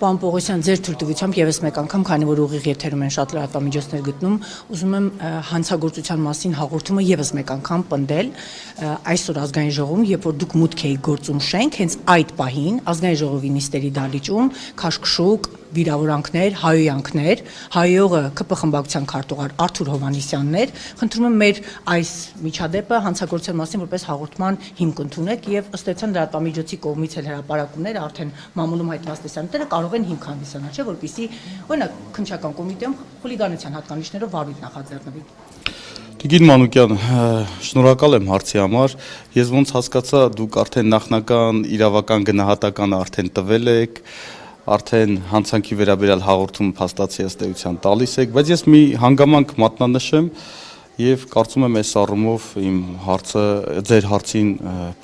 Պարոն Պողոսյան, ձեր թույլտվությամբ եւս մեկ անգամ, քանի որ ուղիղ եթերում են շատ լրատվամիջոցներ գտնում, ուզում եմ հանցագործության մասին հաղորդումը եւս մեկ անգամ պնդել այսօր ազգային ժողովում, երբ որ դուք մուտք էիք գործում շենք, հենց այդ պահին ազգային ժողովի նիստերի դահլիճում քաշքշուկ, վիրավորանքներ, հայոյանքներ, հայողը ԿՊ խմբակցության քարտուղար Արթուր Հովհաննիսյանն էր, խնդրում եմ մեր այս միջադեպը հանցագործության մասին որպես հաղորդման հիմք ընդունեք եւ ըստ էության լրատվամիջոցի կողմից էլ հրապարակումները արդեն մամուլում հայտնված տեսանյութերը կարող են հիմք հանդիսանալ, չէ՞, որպեսզի օրինակ քննչական կոմիտեում խուլիգանության հատկանիշներով վարույթ նախաձեռնվի։ Տիկին Մանուկյան, շնորհակալ եմ հարցի համար։ Ես ոնց հասկացա, դուք արդեն նախնական իրավական գնահատականը արդեն տվել եք, արդեն հանցանքի վերաբերյալ հաղորդումը փաստացի ըստ էության տալիս եք, բայց ես մի հանգամանք մատնանշեմ եւ կարծում եմ այս առումով իմ հարցը ձեր հարցին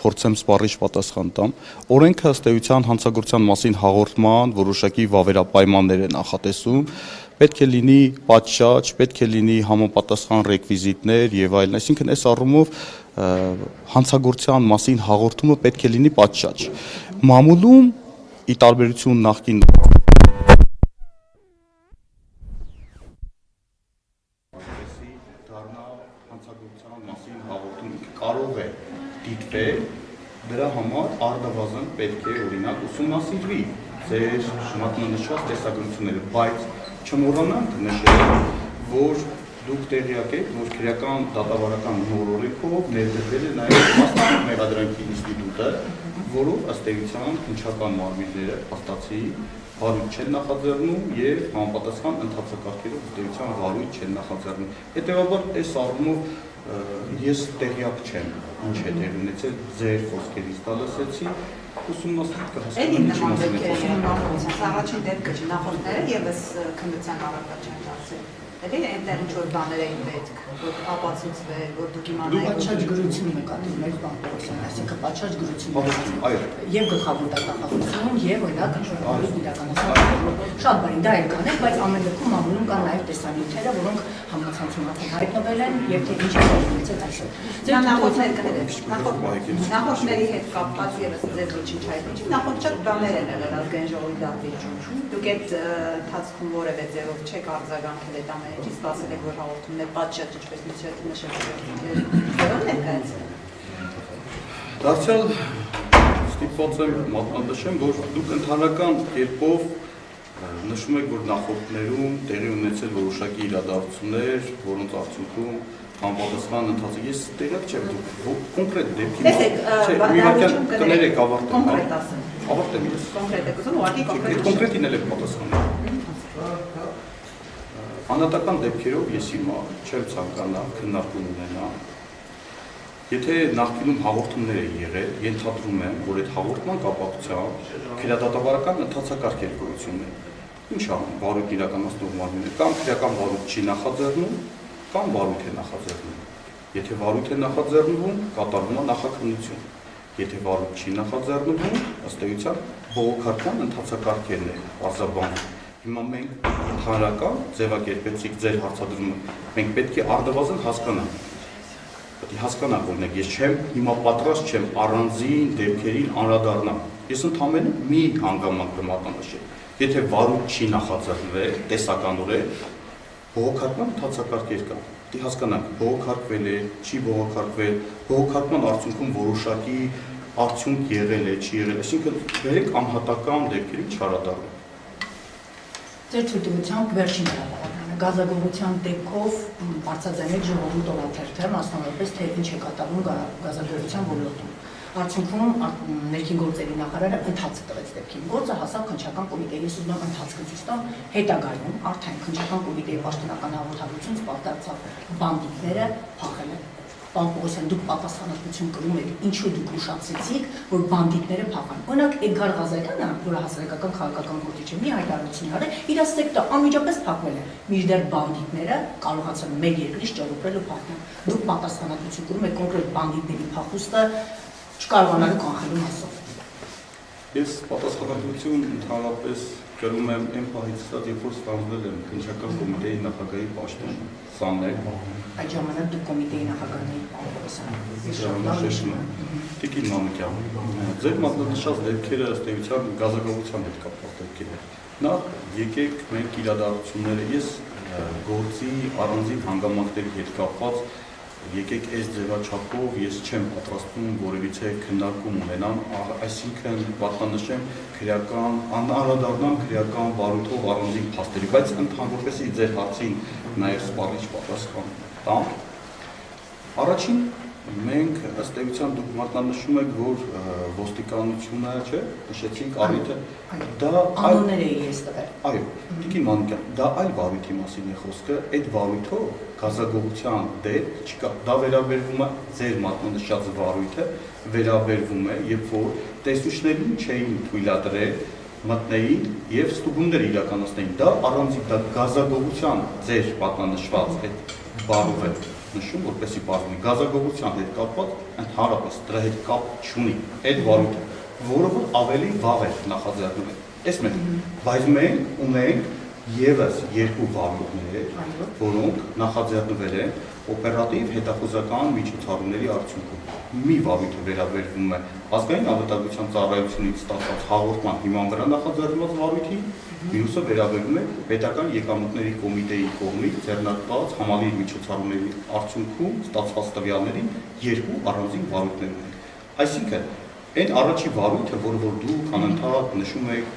փորձեմ սպառիչ պատասխան տամ։ Օրենքը ըստ էության հանցագործության մասին հաղորդման որոշակի վավերապայմաններ է նախատեսում, պետք է լինի պատշաճ, պետք է լինի համապատասխան ռեկվիզիտներ եւ այլն, այսինքն այս առումով հանցագործության մասին հաղորդումը պետք է լինի պատշաճ։ Մամուլում ի տարբերություն նախկին կարող է դիտվել, դրա համար արդավազն պետք է օրինակ ուսումնասիրվի ձեր մատնանշված տեսագրությունները, բայց չմոռանանք նշել, որ դուք տեղյակ եք, որ քրեական դատավարական նոր օրենքով ներդրվել է նաև մասնավոր մեղադրանքի ինստիտուտը, որով ըստ էության քննչական մարմինները փաստացի վարույթ չեն նախաձեռնում եւ համապատասխան ընթացակարգերով ըստ էության վարույթ չեն նախաձեռնում։ Հետևաբար այս առումով ես տեղյակ չեմ ինչ է տեղի ունեցել ձեր խոսքերից դա լսեցի ուսումնասիրել կհասկանալի առաջին դեպքը նախորդները եւս քննության առարկա չեն դարձել Դե այնտեղ ինչ որ բաներ էին պետք, որ ապացուցվեր, որ դուք իմանայիք։ Դու պատշաճ գրություն եք ատում մեր բանտերոսին, այսինքն պատշաճ գրություն եւ գլխավոր դատախազությունում եւ օրինակ ինչ-որ իրականացնում։ Շատ բարի, դա էլ կանեք, բայց ամեն դեպքում մամուլում կան նաեւ տեսանյութերը, որոնք համացանցում արդեն հայտնվել են եւ թե ինչ է ունեցել այսօր։ Դա նախորդներ կներեք, նախորդների հետ կապված եւս ձեր ոչինչ հայտնի չի, նախորդ շատ բաներ են եղել ազգային ժողովի դատվիճում։ Դուք այդ ընթացքում որևէ ձևով չեք արձագանքել այդ ամենի, սպասել եք, որ հաղորդումներ պատշաճ, ինչպես միջոցի նշել ներկայացել։ Դարձյալ ստիպված եմ մատնանշեմ, որ դուք ընդհանրական կերպով նշում եք, որ նախորդներում տեղի ունեցել որոշակի իրադարձություններ, որոնց արդյունքում համապատասխան ընթացիկ ես տեղյակ չեմ, դուք կոնկրետ դեպքի կներեք ավարտեմ, ավարտեմ ես։ Կոնկրետ եք ուզում, ուղղակի կոնկրետ։ Կոնկրետին էլ եք պատասխանում։ Անհատական դեպքերով ես հիմա չեմ ցանկանա քննարկում ունենալ։ Եթե նախկինում հաղորդումներ են եղել, ենթադրում եմ, որ այդ հաղորդման կապակցությամբ քրեադատավարական ընթացակարգեր գոյություն ունեն։ Ինչ անում, վարույթ իրականացնող մարմինը կամ քրեական վարույթ չի նախաձեռնում, կամ վարույթ է նախաձեռնում։ Եթե վարույթ է նախաձեռնվում, կատարվում է նախաքննություն։ Եթե վարույթ չի նախաձեռնվում, ըստ էության բողոքարկման ընթացակարգերն են արձագանքում։ Հիմա մենք ընդհանրական ձևակերպեցիք ձեր հարցադրումը, մենք պետք է արդավազն հասկանանք։ Պետք է հասկանանք, օրինակ ես չեմ հիմա պատրաստ չեմ առանձին դեպքերին անդրադառնալ։ Ես ընդհանրապես մի հանգամանք կմատնանշեմ։ Եթե վարույթ չի նախաձեռնվել, տեսականորեն բողոքարկման ընթացակարգեր կան։ Պետք է հասկանանք, բողոքարկվել է, չի բողոքարկվել, բողոքարկման արդյունքում որոշակի արդյունք եղել է, չի եղել, այսինքն վերեք անհատական դեպքերին չարադառնալ։ Ձեր թույլտվությամբ վերջին հրապարականը գազագործության դեպքով բարձրաձայնել ժողովրդի տոնաթերթը, մասնավորապես թե ինչ է կատարվում գազագործության ոլորտում։ Արդյունքում ներքին գործերի նախարարը ընթացք տվեց դեպքին։ Գործը հասավ քննչական կոմիտեի ուսումնական ընթացքը ցույց հետագայում արդեն քննչական կոմիտեի պաշտոնական հաղորդագրություն սպարտացավ բանդիտները փախել են։ Պարոն Պողոսյան, դուք պատասխանատվություն կրում եք, ինչու դուք ուշացրեցիք, որ բանդիտները փախան։ Օրինակ Էդգար Ղազարյանը, որը հասարակական քաղաքական գործիչ է, մի հայտարարություն արել, իր սեկտը անմիջապես փակվել է։ Մինչդեռ բանդիտները կարողացան մեր երկրից ճարպել ու փախնել։ Դուք պատասխանատվություն կրում եք կոնկրետ բանդիտների փախուստը չկարողանալու կանխելու մասով։ Ես պատասխանատվություն ընդհանրապես կրում եմ այն պահից ստած, երբ որ ստանձնել եմ քննչական կոմիտեի նախագահի պաշտոն սանել։ Այդ ժամանակ դուք կոմիտեի նախագահն եք, պարոն Պողոսյան։ Տիկին Մանուկյան, ձեր մատնանշած դեպքերը ըստ էության գազագողության հետ կապված դեպքեր են։ Նախ եկեք մենք իրադարձությունները, ես գործի առանձին հանգամանքների հետ կապված եկեք այս ձևաչափով ես չեմ պատրաստվում որևիցե քննարկում ունենամ, այսինքն պատկանշեմ քրեական, անդրադառնամ քրեական վարույթով առանձին փաստերի, բայց ընդհանրապես ձեր հարցին նաև սպառիչ պատասխան տամ։ Առաջին մենք ըստ էության դուք մատնանշում եք, որ ոստիկանությունը, չէ, նշեցինք առիթը, դա անուններ էի ես տվել։ Այո, Տիկին Մանուկյան, դա այլ վարույթի մասին է խոսքը, այդ վարույթով գազագողության դեպք չկա, դա վերաբերվում է ձեր մատնանշած վարույթը, վերաբերվում է, երբ որ տեսուչներին չէին թույլատրել մտնեին եւ ստուգումներ իրականացնեին, դա առանձին դա գազագողության ձեր մատնանշված այդ բառը նշում, որպեսզի բառնի գազագողության հետ կապված ընդհանրապես դրա հետ կապ չունի այդ վարույթը, որը որ ավելի վաղ է նախաձեռնել։ Այս մեկ, բայց մենք ունենք եւս երկու վարույթներ, որոնք նախաձեռնվել են օպերատիվ հետախուզական միջոցառումների արդյունքում։ Մի վարույթը վերաբերվում է ազգային անվտանգության ծառայությունից ստացված հաղորդման հիման վրա նախաձեռնված վարույթին, մյուսը վերաբերվում է պետական եկամուտների կոմիտեի կողմից ձեռնարկված համալիր միջոցառումների արդյունքում ստացված տվյալներին երկու առանձին վարույթներ ունենք։ Այսինքն, այն առաջի վարույթը, որը որ դուք անընդհատ նշում եք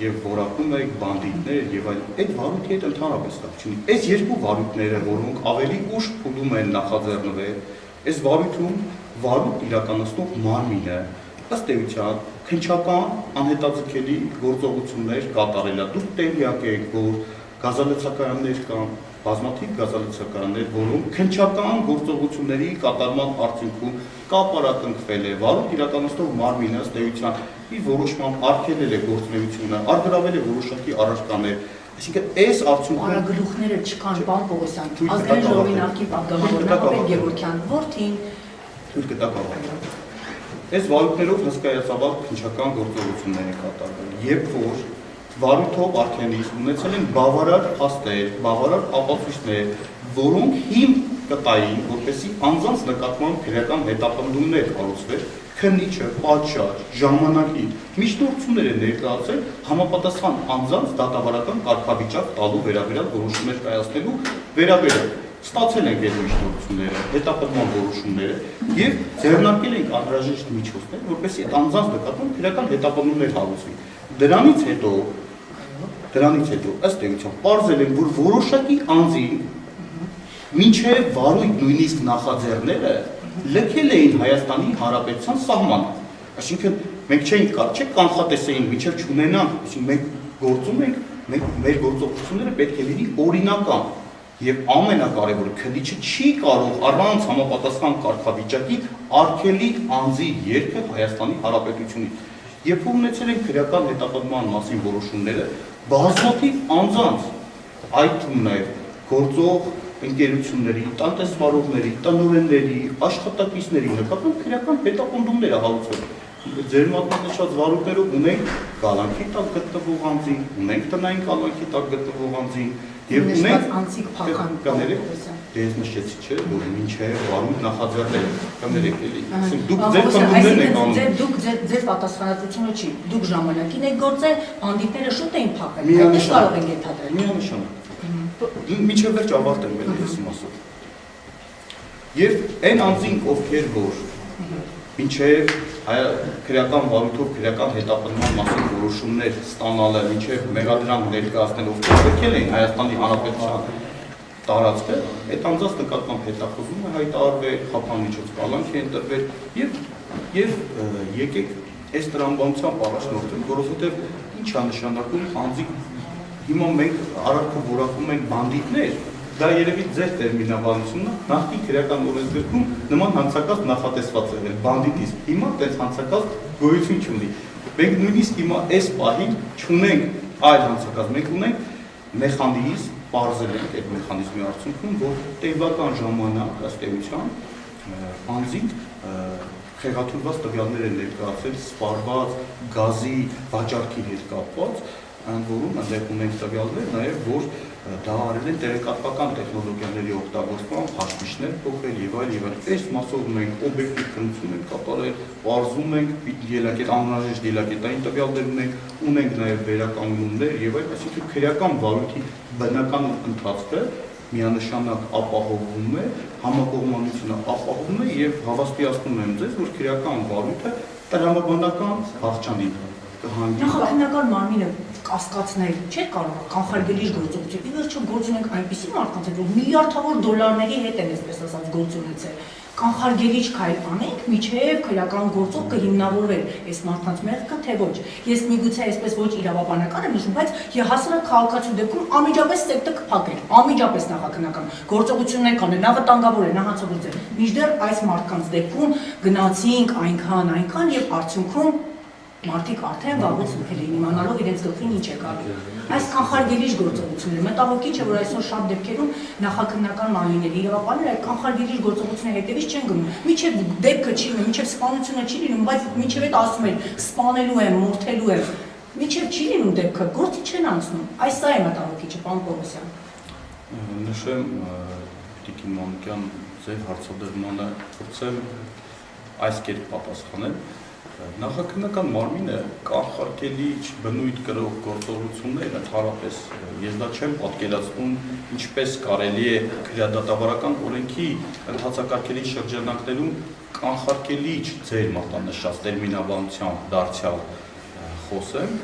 եւ որակում եք բանդիտներ եւ այլն, այդ վարույթի հետ ընդհանրապես կապ չունի։ Այս երկու վարույթները, որոնք ավելի ուշ փուլում են նախաձեռնվել, այս վարույթում վարույթ իրականացնող մարմինը ըստ էության քննչական անհետաձգելի գործողություններ կատարել է։ Դուք տեղյակ եք, որ գազալցակարաններ կան, բազմաթիվ գազալցակարաններ, որոնք քննչական գործողությունների կատարման արդյունքում կապարակնքվել է, վարույթ իրականացնող մարմինը ըստ էության իր որոշմամբ արգելել է գործունեությունը, արգելել է որոշակի առարկաներ, այսինքն այս արդյունքում Արագլուխները չկան, պարոն Պողոսյան, ազգային ժողովի նախկին պատգամավորն Աբել Գևորգյան, որդին թույլ կտակ ավարտել։ Այս վարույթներով հսկայածավալ քննչական գործողություններ են կատարվել, երբ որ վարույթով արգելից ունեցել են բավարար փաստեր, բավարար ապացույցներ, որոնք հիմք կտային, որպեսզի անձանց նկատմամբ քրեական հետապնդումներ կառուցվեր, քննիչը, պատշաճ, ժամանակի միջնորդություններ են ներկայացել համապատասխան անձանց դատավարական կարգավիճակ տալու վերաբերյալ որոշումներ կայացնելու վերաբերյալ։ Ստացել ենք այդ միջնորդությունները, հետապնդման որոշումները եւ ձեռնարկել ենք անհրաժեշտ միջոցներ, որպեսզի այդ անձանց նկատմամբ քրեական հետապնդումներ հարուցվի։ Դրանից հետո ըստ էության պարզել են, որ որոշակի անձին մինչև վարույթ նույնիսկ նախաձեռնելը լքել էին Հայաստանի Հանրապետության սահմանը։ Այսինքն մենք չէինք կանխատեսեին մինչև չունենանք, այսինքն մենք գործում ենք, մեր գործողությունները պետք է լինի օրինական եւ ամենակարևորը քննիչը չի կարող առանց համապատասխան կարգավիճակի արգելի անձի երգը Հայաստանի Հանրապետությունից։ Երբ որ ունեցել են քրեական հետապնդման մասին որոշումները, բազմաթիվ անձանց, այդ թվում նաեւ գործող ընկերությունների, տնտեսվարողների, տնօրենների, աշխատակիցների նկատմամբ քրեական հետապնդումներ է հարուցվել։ Ձեր մատնանշած վարույթներով ունենք կալանքի տակ գտնվող անձին, ունենք տնային կալանքի տակ գտնվող անձին, եւ ունենք անցիկ փական ես նշեցի, չէ, որ մինչև վարույթ նախաձեռնել կներեք էլի։ Դուք ձեր պնդումներն եք անում։ Դուք ձեր պատասխանատվությունը չի, դուք ժամանակին եք գործել, բանդիտները շուտ էին փակել։ Այդպես կարող ենք ենթադրել։ Միանշանակ։ Մինչև վերջ ավարտեմ էլ ես իմ ասում։ Եվ այն անձին, ովքեր որ մինչև քրեական վարույթով քրեական հետապնդման մասին որոշումներ ստանալը, մինչև մեղադրամ ներկայացնել, ովքեր եկել էին Հայաստանի Հանրապետության տարածքը, այդ անձանց նկատմամբ հետախուզումը հայտարարվել, խափանմիջոց կալանք է ընտրվել եւ եկեք այս տրամաբանությամբ առաջնորդել, որովհետեւ ինչ է նշանակում անձի հիմա մենք արարքը որակում ենք բանդիտներ, դա երևի ձեր տերմինաբանությունն է, նախկին քրեական օրենսգրքում նման հանցակազմ նախատեսված է եղել բանդիտիզմ։ Հիմա այդպես հանցակազմ գոյություն չունի։ Մենք նույնիսկ հիմա այս պահին չունենք այլ հանցակազմ, մենք ունենք մեխանիզմ, պարզել ենք այդ մեխանիզմի արդյունքում, որ տևական ժամանակ ըստ էության անձին խեղաթյուրված տվյալներ են ներկայացել սպառված գազի վաճառքի հետ կապված, ընդ որում այնտեղ ունենք տվյալներ նաև, որ դա արել են տեղեկատվական տեխնոլոգիաների օգտագործման հաշվիչներ փոխել եւ այլ։ Այս մասով մենք օբյեկտիվ քննություն ենք կատարել, բարձում ենք ելակետ անհրաժեշտ ելակետային տվյալներ ունենք նաև վերականգնումներ եւ այլ, այսինքն քրեական վարույթի բնական ընթացքը միանշանակ ապահովում է, համակողմանությունը ապահովում է եւ հավաստիացնում եմ ձեզ, որ քրեական վարույթը տրամաբանական հարճանի Նախաքննական մարմինը կասկածներ չէ կարող կանխարգելիչ գործողություն։ Ի վերջո գործ ունենք այնպիսի մարդկանց հետ, որ միլիարդավոր դոլարների հետ են այսպես ասած գործ ունեցել։ Կանխարգելիչ քայլ անենք, միջև քրեական գործով կհիմնավորվեր այս մարդկանց մեղքը, թե ոչ։ Ես միգուցե այսպես ոչ իրավաբանական եմ նշում, բայց հասարակ քաղաքացու դեպքում անմիջապես սեկտը կփակեր, անմիջապես նախաքննական գործողություններ կանեն, նա վտանգավոր է, նա հացագործ է։ Մինչդեռ այս մարդկանց դեպքում գնացինք այնքան եւ արդյունքում մարդիկ արդեն վաղուց լքել էին իմանալով իրենց գլխին ինչ է գալու։ Այս կանխարգելիչ գործողությունները մտահոգիչ է, որ այսօր շատ դեպքերում նախաքննական մարմինների իրավաբանները այդ կանխարգելիչ գործողությունների հետևից չեն գնում։ Մինչև դեպքը չի լինում, մինչև սպանությունը չի լինում, բայց մինչև այդ ասում են սպանելու եմ, մորթելու եմ։ Մինչև չի լինում դեպքը, գործի չեն անցնում։ Այս սա է մտահոգիչը, պարոն Պողոսյան։ Նշեմ Տիկին Մանուկյան, ձեր հարցադրմանը փորձեմ այս կերպ պատասխանել։ Նախաքննական մարմինը կանխարգելիչ բնույթ կրող գործողություններ ընդհանրապես ես դա չեմ պատկերացնում ինչպես կարելի է քրեադատավարական օրենքի ընդհանցակարգերի շրջանակներում կանխարգելիչ ձեր մատնանշած տերմինաբանությամբ դարձյալ խոսեմ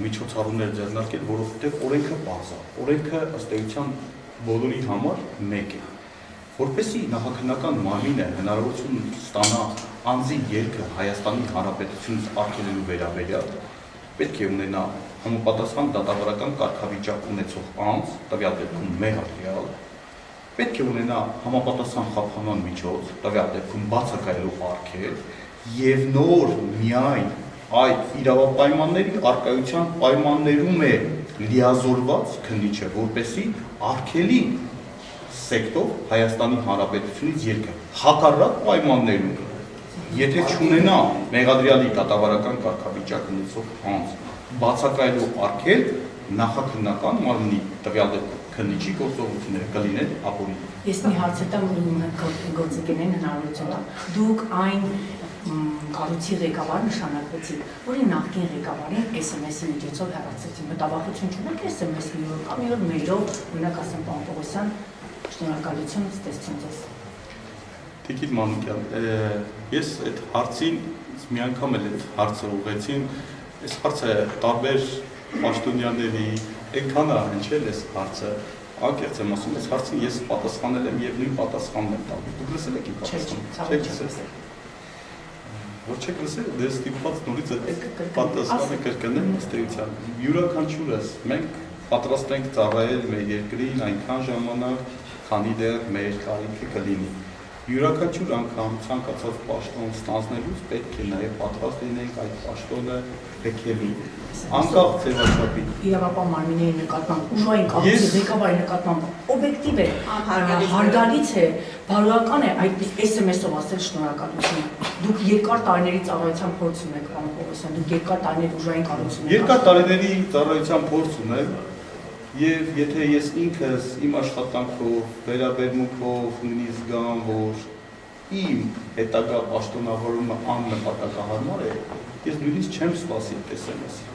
միջոցառումներ ձեռնարկել, որովհետև օրենքը բարձ է, օրենքը ըստ էության բոլորի համար մեկ է, որպեսզի նախաքննական մարմինը հնարավորություն ստանա անձի ելքը Հայաստանի Հանրապետությունից արգելելու վերաբերյալ պետք է ունենա համապատասխան դատավարական կարգավիճակ ունեցող անձ, տվյալ դեպքում մեղադրյալ, պետք է ունենա համապատասխան խափանման միջոց, տվյալ դեպքում բացակայելու արգել եւ նոր միայն այդ իրավապայմանների արկայության պայմաններում է լիազորված քննիչը, որպեսզի արգելի սեկտոր Հայաստանի Հանրապետությունից ելքը հակառակ պայմաններում եթե չունենա մեղադրյալի դատավարական կարգավիճակ ունեցող անձ բացակայելու արգել նախաքննական մարմնի տվյալ դեպքում քննիչի գործողությունները կլինեն ապօրինի։ Ես մի հարց եմ գործընկերներին հնարավորություն տամ։ Դուք այն կառույցի ղեկավար նշանակվեցիք, որի նախկին ղեկավարին SMS-ի միջոցով հեռացրեցին։ Մտավախություն չունեք SMS-ի մի օր կամ մի օր մեյլով, օրինակ ասեմ պարոն Պողոսյան, շնորհակալություն, ստեսություն ձեզ։ Տիկին Մանուկյան, ես այդ հարցին մի անգամ էլ այդ հարցը ուղղեցին, այս հարցը տարբեր պաշտոնյաների այնքան է հնչել այս հարցը, անկեղծ եմ ասում, այս հարցին ես պատասխանել եմ եւ նույն պատասխանն եմ տալու։ Դուք լսել եք իմ պատասխանը։ Որ չեք լսել, դե ստիպված նորից այդ պատասխանը կրկնեմ ըստ էության։ Յուրաքանչյուրս մենք պատրաստ ենք ծառայել մեր երկրին այնքան ժամանակ, քանի դեռ մեր կարիքը կլինի։ Յուրաքանչյուր անգամ ցանկացած պաշտոն ստանձնելուց պետք է նաև պատրաստ լինենք այդ պաշտոնը հեքելու։ Անկախ ձևաչափի։ Իրավապահ մարմինների նկատմամբ, ուժային կառույցի ղեկավարի նկատմամբ օբյեկտիվ է, հարգալից է, բարոյական է այդպես SMS-ով ասել շնորհակալություն։ Դուք երկար տարիների ծառայության փորձ ունեք, պարոն Պողոսյան, դուք երկար տարիներ ուժային կառույցում եք։ Երկար տարիների ծառայության փորձ ունեմ, եւ եթե ես ինքս իմ աշխատանքով, վերաբերմունքով նույնիսկ գամ, որ իմ հետագա պաշտոնավարումը աննպատակահարմար է, ես նույնիսկ չեմ սպասի SMS-ի։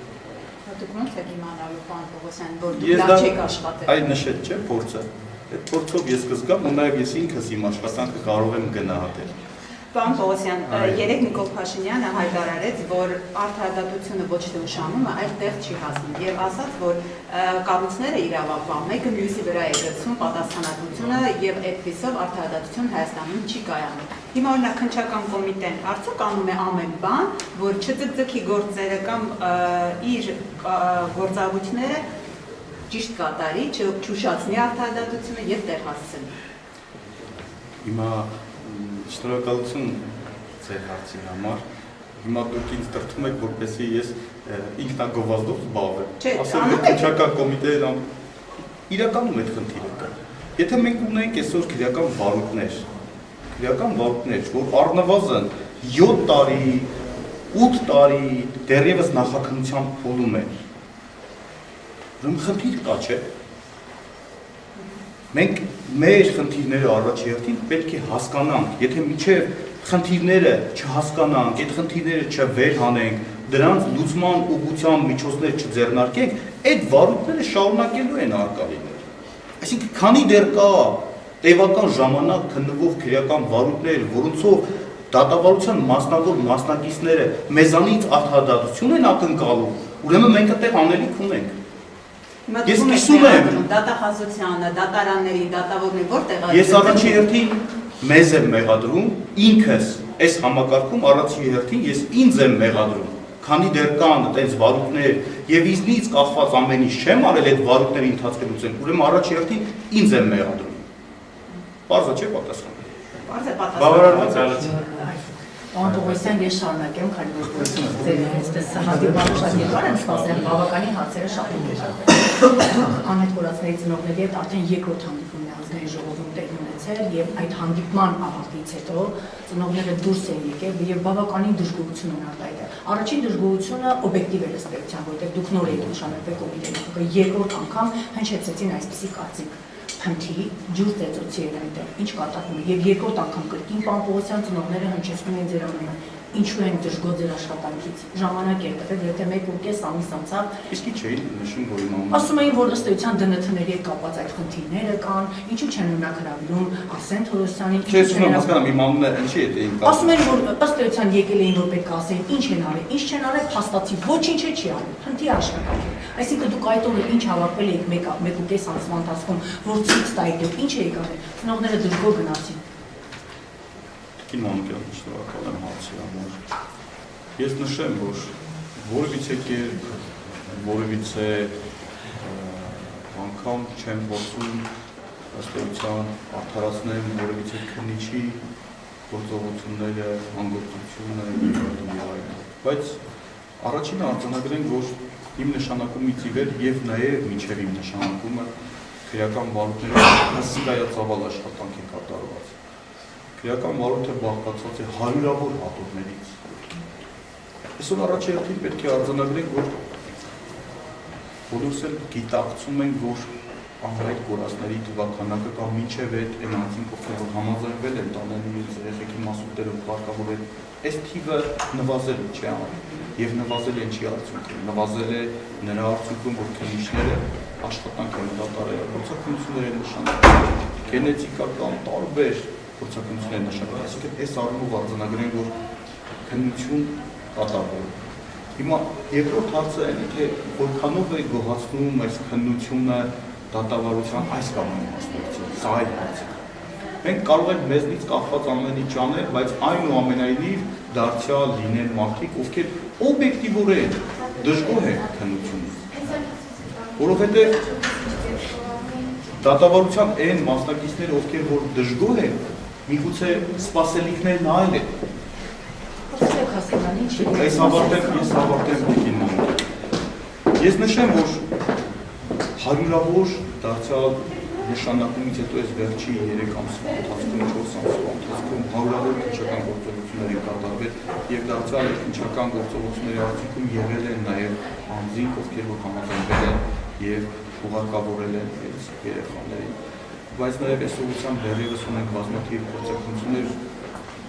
Դուք ոնց եք իմանալու, պարոն Պողոսյան, որ դուք լավ չեք աշխատել։ Այդ նշել չէ փորձը։ Այդ փորձով ես կզգամ ու նաև ես ինքս իմ աշխատանքը կարող եմ գնահատել։ Պարոն Պողոսյան, երեք Նիկոլ Փաշինյանը հայտարարեց, որ արդարադատությունը ոչ թե ուշանումը, այլ տեղ չի հասնում եւ ասաց, որ կառույցները իրավապահ մեկը մյուսի վրա է գցում պատասխանատվությունը եւ այդպիսով արդարադատություն Հայաստանում չի կայանում։ Հիմա օրինակ քննչական կոմիտեն արդյոք անում է ամեն բան, որ չձգձգի գործերը կամ իր գործառույթները ճիշտ կատարի, չուշացնի արդարադատությունը եւ տեղ հասցնի։ Հիմա շնորհակալություն ձեր հարցի համար։ Հիմա դուք ինձ տրտում եք, որպեսզի ես ինքնագովազդով զբաղվեմ։ Ասեմ, որ քննչական կոմիտեը իրականում այդ խնդիրը կա։ Եթե մենք ունենք այսօր քրեական վարույթներ, որ առնվազն 7 տարի, 8 տարի դեռևս նախաքննության փուլում է։ Ուրեմն խնդիր կա, չէ՞։ Մենք մեր խնդիրները առաջերտին պետք է հասկանանք, եթե միջև խնդիրները չհասկանանք, այդ խնդիրները չվերհանենք, դրանց լուծման ուղղության միջոցներ չձեռնարկենք, այդ վարույթները շարունակելու են արկալիներ։ Այսինքն, քանի դեռ կա տևական ժամանակ քննվող քրեական վարույթներ, որոնցով դատավարության մասնավոր մասնակիցները մեզանից արդարադատություն են ակնկալում, ուրեմն մենք այդտեղ անելիք ունենք։ Ես կիսում եմ դատախազությանը, դատարանների, դատավորների որտեղ է։ Ես առաջի հերթին մեզ եմ մեղադրում, ինքս այս համակարգում առաջի հերթին ես ինձ եմ մեղադրում, քանի դեռ կան այդպես վարույթներ եւ ինձնից կախված ամեն ինչ չեմ արել այդ վարույթների ընթացքում լուծել, ուրեմն առաջի հերթին ինձ եմ մեղադրում։ Պարզ է, չէ՞ պատասխանը։ Պարզ է պատասխանը։ Բավարարված Պարոն Տողոսյան, ես շարունակեմ, քանի որ ձեր այսպես հանդիպումը շատ երկար են սպասել, բավականին հարցերը շատ են եղել։ Անհետ կորածների ծնողների հետ արդեն երկրորդ հանդիպումն է ազգային ժողովում տեղի ունեցել եւ այդ հանդիպման ավարտից հետո ծնողները դուրս են եկել եւ բավականին դժգոհություն են արտահայտել։ Առաջին դժգոհությունը օբյեկտիվ էր ըստ էության, որտեղ դուք նոր եք նշանակվել կոմիտեի, երկրորդ անգամ հնչեցեցին այսպիսի կարծիք։ Փնթի ջուր ծեծոցի էր այնտեղ, ինչ կատակում է, եւ երկրորդ անգամ կրկին պարոն Պողոսյան ծնողները հնչեցնում են ձեր անունը, ինչու են դժգոհ ձեր աշխատանքից, ժամանակ է տվել, եթե 1.5 ամիս անցավ, իսկի չէին նշում, որ իմ ասում էին, որ ըստ էության ԴՆԹ-ների հետ կապված այդ խնդիրները կան, ինչու չեն ունակ հրավիրում Արսեն Թորոսյանին, Չես ուզում հասկանամ, իմ անունը ինչի է դեին կա։ ասում են, որ ըստ էության եկել էին, որ պետք է ասեն, ինչ են արել, ինչ չեն արել, փաստացի ոչինչ չի արել, փնթի աշխատանք է։ Այսինքն դուք այդ օրը ինչ հավաքվել եք 1.5 ամսվա ընթացքում, որ ցույց տայիք, ինչ եք արել, ծնողները դժգոհ գնացին։ Իմ անկյալ շնորհակալ եմ հարցի համար։ Ես նշեմ, որ որևիցե կերպ, որևիցե անգամ չեմ փորձում ըստ էության արդարացնել որևիցե քննիչի գործողությունները, հանգործությունը եւ այլն։ Բայց առաջինը արձանագրենք, որ իմ նշանակումից ի վեր եւ նաեւ մինչեւ իմ նշանակումը քրեական վարույթների հսկայածավալ աշխատանք է կատարված։ Քրեական վարույթը բաղկացած է հարյուրավոր հատորներից։ Այսօր առաջերտին պետք է արձանագրենք, որ բոլորս էլ գիտակցում ենք, որ անհայտ կորածների թվականակը կամ մինչև այն անձինք, ովքեր որ համաձայնվել են տանել իրենց երեխեքի մասուկներով պարկավորել, այս թիվը նվազել չի անում եւ նվազել են չի արդյունքում, նվազել է նրա արդյունքում, որ քննիչները աշխատանք են կատարել, փորձակնություններ են նշանակել, գենետիկական տարբեր փորձակնություններ նշանակել, այսինքն այս առումով արձանագրենք, որ քննություն կատարվում։ Հիմա երկրորդ հարցը այն է, թե որքանով է գոհացնում այս քննությունը դատավարության այս կամ այն մասնակցին, սա այլ հարց է։ Մենք կարող ենք մեզնից կախված ամեն ինչ անել, բայց այնուամենայնիվ դարձյալ լինեն մարդիկ, ովքեր օբյեկտիվորեն դժգոհ են քննությունից։ Որովհետև դատավարության այն մասնակիցները, ովքեր որ դժգոհ են, միգուցե սպասելիքներն այլ են։ Ես հավարտեմ ես նշեմ, որ հարյուրավոր դարձյալ նշանակումից հետո այս վերջի 3 ամսվա ընթացքում, 4 ամսվա ընթացքում հարյուրավոր քննչական գործողություններ են կատարվել եւ դարձյալ այդ քննչական գործողությունների արդյունքում եղել են նաեւ անձինք, ովքեր որ համաձայնվել են եւ ուղարկավորել են այս երեխաներին։ Բայց նաեւ այս ուղղությամբ դեռևս ունենք բազմաթիվ գործողություններ,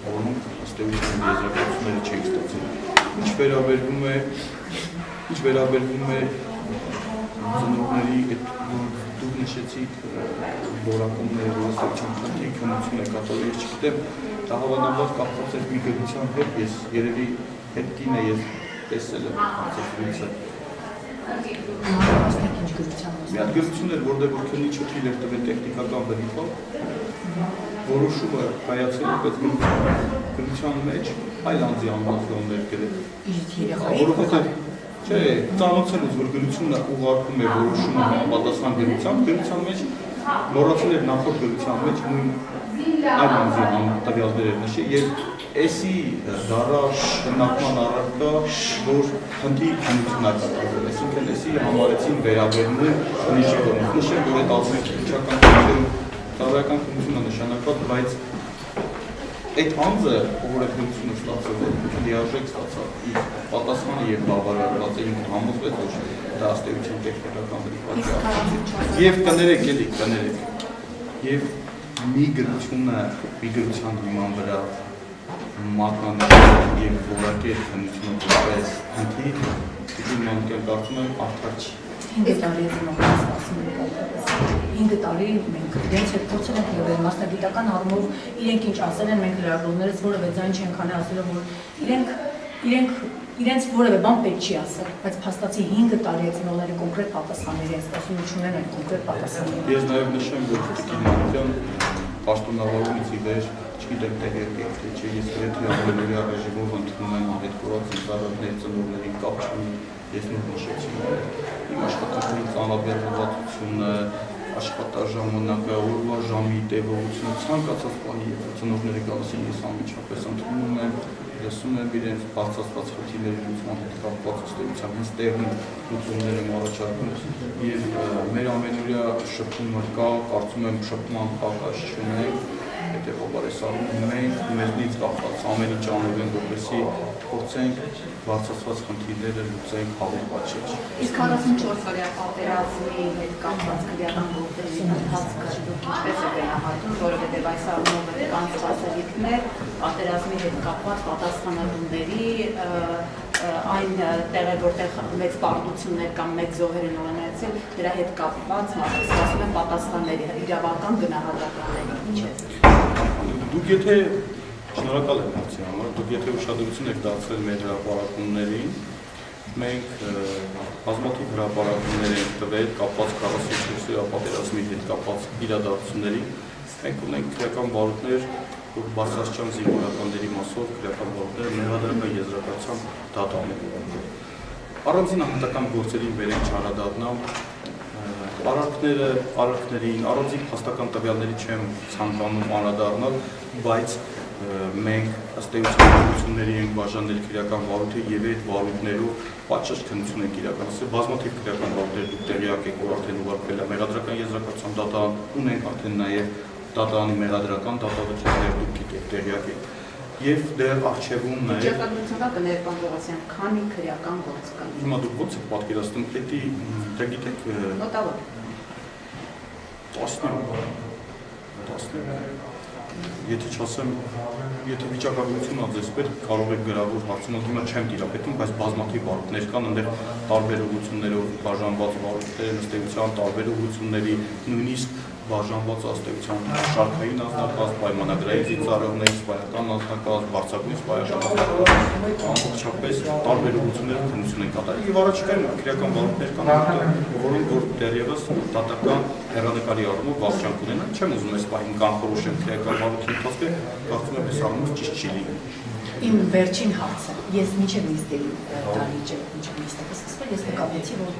որոնք ըստ էության եզրակացությունները չեն ստացել։ Ինչ վերաբերվում է ծնողների այդ դուք նշեցիք որակումները, որ ըստ էության խնդիր քննություն է կատարել, ես չգիտեմ, դա հավանաբար կապված է մի գրության հետ, ես երևի այդ կինը ես տեսել եմ հարցազրույցը։ Մի հատ գրություն էր, որտեղ որ քննիչը թույլ էր տվել տեխնիկական բնույթով, որոշումը կայացել է, բայց գրության մեջ այլ անձի անձնավորներ գրել։ Որովհետև չէ, ծանոթելուց, որ գրությունը ուղարկում է որոշումը համապատասխան գրության մեջ, մոռացել էր նախորդ գրության մեջ նույն այլ անձի տվյալները նշել եւ էսի դարաշ քննարկման առարկա, որ խնդիր քննություն է կատարվել, այսինքն էսի համարեցին վերաբերվում քննիչի կողմից։ Նշեմ, որ այդ ազգային քննչական ծառայական քննությունը նշանակված, բայց այդ անձը, ով էգնությունը ստացել է, լիարժեք ստացավ, իր պատասխանը եւ բավարարված է ինքն համոզվեց, որ դա ըստեյության տեխնիկական պատճառ։ Եվ կներեք էլի, կներեք։ Եվ մի գրության հիման վրա մատնանշել եւ որակել քննությունը որպես հնդի, դիտի մանքան կարծում եմ արդար չի։ 5 տարի է մոտ ասում եմ 5 տարի մենք իրենց հետ փորձել ենք լրել մասնագիտական առումով իրենք ինչ ասել են մենք լրագրողներից որևէ ձայն չենք անի ասել որ իրենց որևէ բան պետք չի ասել, բայց փաստացի 5 տարի է ծնողների կոնկրետ պատասխանների են ստացում չունեն այդ կոնկրետ պատասխանները։ Ես նաև նշեմ, որ Տիկին պաշտոնավարումից ի վեր չգիտեմ տեղերք թե չէ, ես եթերավորների ռեժիմով ընդունում եմ հետքորած ինձարատների ծնողների կապ չունի, ես նույն նշեցի իմ աշխատանքի ծանրաբեռնվածությունը, աշխատաժամանակը, օրվա ժամի տևողությունը, ցանկացած բանի ծնողների գալիս են ես անմիջապես ընդունում եմ, լսում եմ իրենց բարձրացված խնդիրների լուծման հետ կապված ըստեյության հենց տեղին լուծումներ եմ առաջարկում եւ մեր ամենօրյա շփումը կա, կարծում եմ շփման պակաս չունենք, հետեւաբար այս առումով մենք մեզնից կախված ամեն ինչ անելու ենք, որպեսզի փորձենք բարձրացված խնդիրները լուծենք հավուր պատճառ։ Իսկ 44 տարյա պատերազմի հետ կապված քրեական գործերի ընթացքը դուք ինչպես եք գնահատում, որովհետև այս առումով կան սպասելիքներ պատերազմի հետ կապված պատասխանատուների այն տեղեր, որտեղ մեծ պարտություններ կամ մեծ զոհեր են ունեցել, դրա հետ կապված մարդիկ սպասում են պատասխանների, իրավական գնահատականների, ինչ է։ Դուք եթե շնորհակալ եմ հարցի համար, դուք եթե ուշադրություն եք դարձրել մեր հրապարակումներին, մենք բազմաթիվ հրապարակումներ ենք տվել կապված 44-րդ պատերազմի հետ կապված իրադարձությունների, մենք ունենք քրեական բարույթներ, որ բարձրաստիճան զինվորականների մասով քրեական բարույթները մեղադրական եզրակացության դատանում։ Առանձին անհատական գործերին վեր ենք չարադառնալ, արարքներին, առանձին փաստական տվյալների չեմ ցանկանում անդրադառնալ, բայց մենք ըստ էությունների ենք բաժանել քրեական բարույթը եւ այդ բարույթներով պատշաճ քննություն ենք իրականացրել, բազմաթիվ քրեական բարույթներ դուք տեղյակ եք, որ արդեն ուղարկվել է մեղադրական եզրակացության դատարան, ունենք արդեն նաեւ դատարանի մեղադրական դատավճիռներ դուք գիտեք, տեղյակ եք։ Եվ դեռ արխիվում է Ճարտարապետությունն կներկան Պողոսյան, քանի քրեական գործ կան։ Հիմա դուք ո՞նց եք պատկերացնում, դա գիտեք մոտավոր 10 Եթե չասեմ, եթե վիճակագրություն ձեզ պետք, կարող եք գրավոր հարցումով, հիմա չեմ տիրապետում, բայց բազմաթիվ բարույթներ կան, այնտեղ տարբեր ուղղություններով բաժանված բարույթներ, ըստ էության տարբեր ուղղությունների, նույնիսկ բաժանված ըստ էության շարքային անձնակազմ, պայմանագրային ծառայողների սպայական անձնակազմ, բարձրագույն սպայական անձնակազմ, ամբողջապես տարբեր ուղղություններով քննություն են կատարել եւ առաջիկայում քրեական բարույթներ կան, որոնք որ դեռևս դատական հեռանկարի առումով վավճան կունենան, չեմ ուզում այս պահին կանխորոշեմ քրեական բարույթի ընթացքը, կարծում եմ այս առումով ճիշտ չի լինի։ Իմ վերջին հարցը, ես մինչև նիստերի դահլիճը, մինչև նիստը սկսվել, ես նկատեցի, որ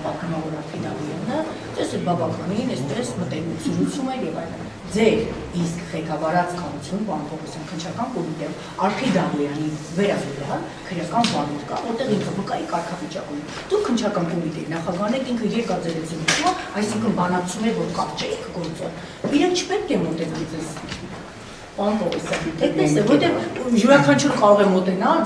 պատմավոր Արփիդավյանը, ես այդ բավականին այսպես մտերմություն էր եւ այլն։ Ձեր իսկ ղեկավարած կառույցում, պարոն Պողոսյան, քննչական կոմիտեում Արփիդավյանի վերաբերյալ քրեական բարույթ կա, որտեղ ինքը վկայի կարգավիճակում։ Դուք քննչական կոմիտեի նախագահն եք, ինքը երկաձերեցին, այսինքն բանակցում էր, որ կարճեիք գործը։ Իրենք չպետք է մոտենան ձեզ Պարոն Պողոսյան, այդպես է, որտեղ յուրաքանչյուր կարող է մոտենալ,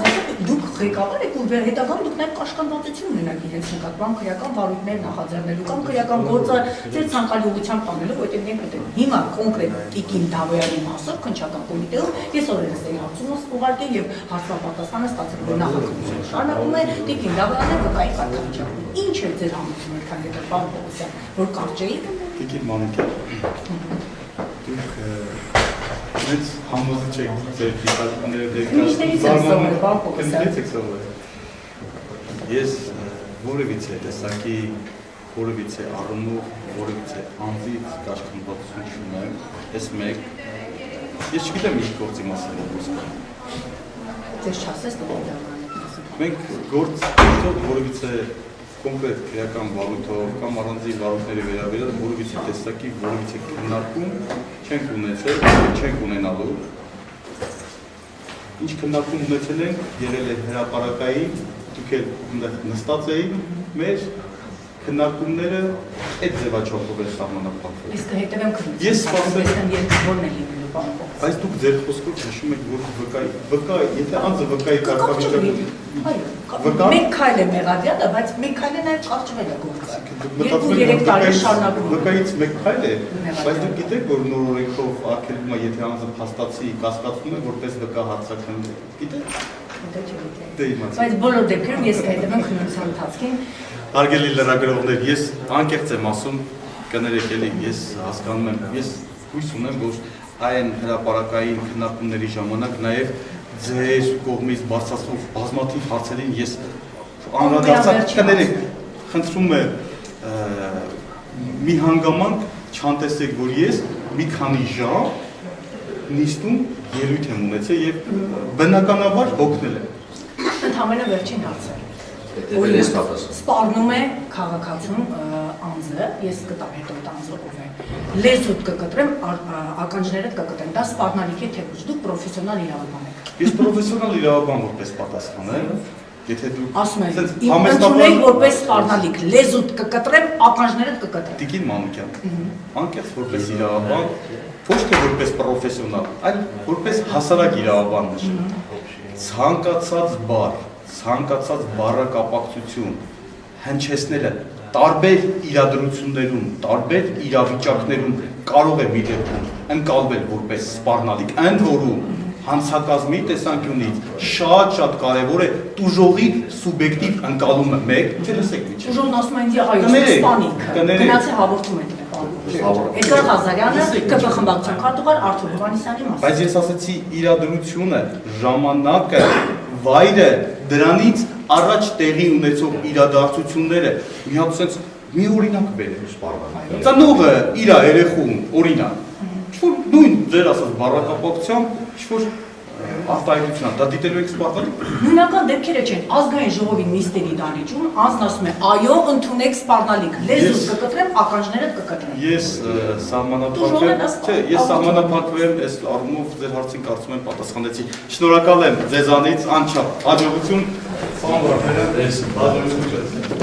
դուք ղեկավար եք ու հետագայում դուք նաև կաշկանդվածություն ունենաք իրենց նկատմամբ քրեական բարույթներ նախաձեռնելու կամ քրեական գործը ձեր ցանկալի ուղղությամբ տանելու, որտեղ մենք մտել։ Հիմա կոնկրետ Տիկին Դավոյանի մասով քննչական կոմիտեում ես օրերս էի հարցումս ուղարկել եւ հարցապատասխանը ստացել, որ նախաքննությունը շարունակվում է Տիկին Դավոյանը վկայի կարգավիճակում։ Ինչ է ձեր համոզումը, քան եթե պարոն Պողոսյան, որ կարճեիք։ Տիկին Մանուկյան, դուք Մեծ համոզիչ եք ձեր դիտարկները Ես որևիցե տեսակի, որևիցե առումով, որևիցե անձից կաշկանդվածություն չունեմ, ես մեկ, ես չգիտեմ ինչ գործի մասին է խոսքը։ Ձեզ չասես դուք Մենք գործ որևիցե կոնկրետ քրեական բարույթով կամ առանձին բարույթների վերաբերյալ որևիցե տեսակի, որևիցե քննարկում չենք ունեցել, չենք ունենալու։ Ինչ քննարկում ունեցել ենք, եղել է հրապարակային, դուք էլ նստած էիք, մեր քննարկումները այդ ձևաչափով է սահմանափակվել։ Իսկ հետևեմ քննություն։ Ես սպասել եմ երկրորդ է լինելու Բայց դուք ձեր խոսքով հիշում եք, որ վկա, եթե անձը վկայի կարգավիճակը Մեկ քայլ է մեղադրյալը, բայց մեկ քայլը նաև կարճվել է գործը։ 2-3 տարի շարունակվում է։ Վկայից մեկ քայլ է, բայց դուք գիտեք, որ նոր օրենքով արգելվում է, եթե անձը փաստացի կասկածվում է, որպես վկա հարցաքննի։ Գիտեք։ Բայց բոլոր դեպքերում ես կհետևեմ քննության ընթացքին։ Հարգելի լրագրողներ, ես անկեղծ եմ ասում, կներեք էլի, ես հասկանում եմ, ես հույս ունեմ, որ այն հրապարակային քննարկումների ժամանակ նաև ձեր կողմից բարձրացվող բազմաթիվ հարցերին ես անդրադարձակ կներեք, խնդրում եմ մի հանգամանք չանտեսեք, որ ես մի քանի ժամ նիստում ելույթ եմ ունեցել եւ բնականաբար հոգնել եմ։ Ընդհանրապես վերջին հարցը։ Սպառնում է քաղաքացուն անձը, ես կտամ հետո այդ անձը ով է։ Լեզուդ կկտրեմ, ականջներդ կկտրեմ, դա սպառնալիք է թե ոչ, դուք պրոֆեսիոնալ իրավաբան եք։ Ես պրոֆեսիոնալ իրավաբան որպես պատասխանեմ, եթե դու ասում եք, ընդունեք որպես սպառնալիք, լեզուդ կկտրեմ, ականջներդ կկտրեմ։ Տիկին Մանուկյան, անկեղծ որպես իրավաբան, ոչ թե որպես պրոֆեսիոնալ, այլ որպես հասարակ իրավաբան նշեմ, ցանկացած բառակապակցություն հնչեցնելը տարբեր իրադրություններում, տարբեր իրավիճակներում կարող է մի դեպքում ընկալվել որպես սպառնալիք, ընդ որում հանցակազմի տեսանկյունից շատ կարևոր է տուժողի սուբյեկտիվ ընկալումը, մեկ, չէ՞ լսեք միջի։ Տուժողն ասում է ինձ այո, սպանիք, գնացի հաղորդում եք Էդգար Ղազարյանը, ԿՊ խմբակցության քարտուղար Արթուր Հովհաննիսյանի մասին։ Բայց ես ասացի իրադրությունը, ժամանակը, վայրը, դրանից առաջ տեղի ունեցող իրադարձությունները, մի հատ sense մի օրինակ բերեմ։ Ծնողը իր երեխուն, օրինակ, ինչ-որ նույն ձեր ասած բառակապակցությամբ, ինչ-որ արտահայտություն, դա դիտելու եք սպառնալիք։ Նույնական դեպքերը չեն, ազգային ժողովի նիստերի դահլիճում անձն ասում է, այո, ընդունեք սպառնալիք, լեզուս կկտրեմ, ականջներդ կկտրեմ։ Ես սահմանափակվեմ, այս առումով ձեր հարցին կարծում եմ պատասխանեցի։ Շնորհակալ եմ ձեզանից անչափ հաջողություն, պարոն Վարդանյան, հաջողություն։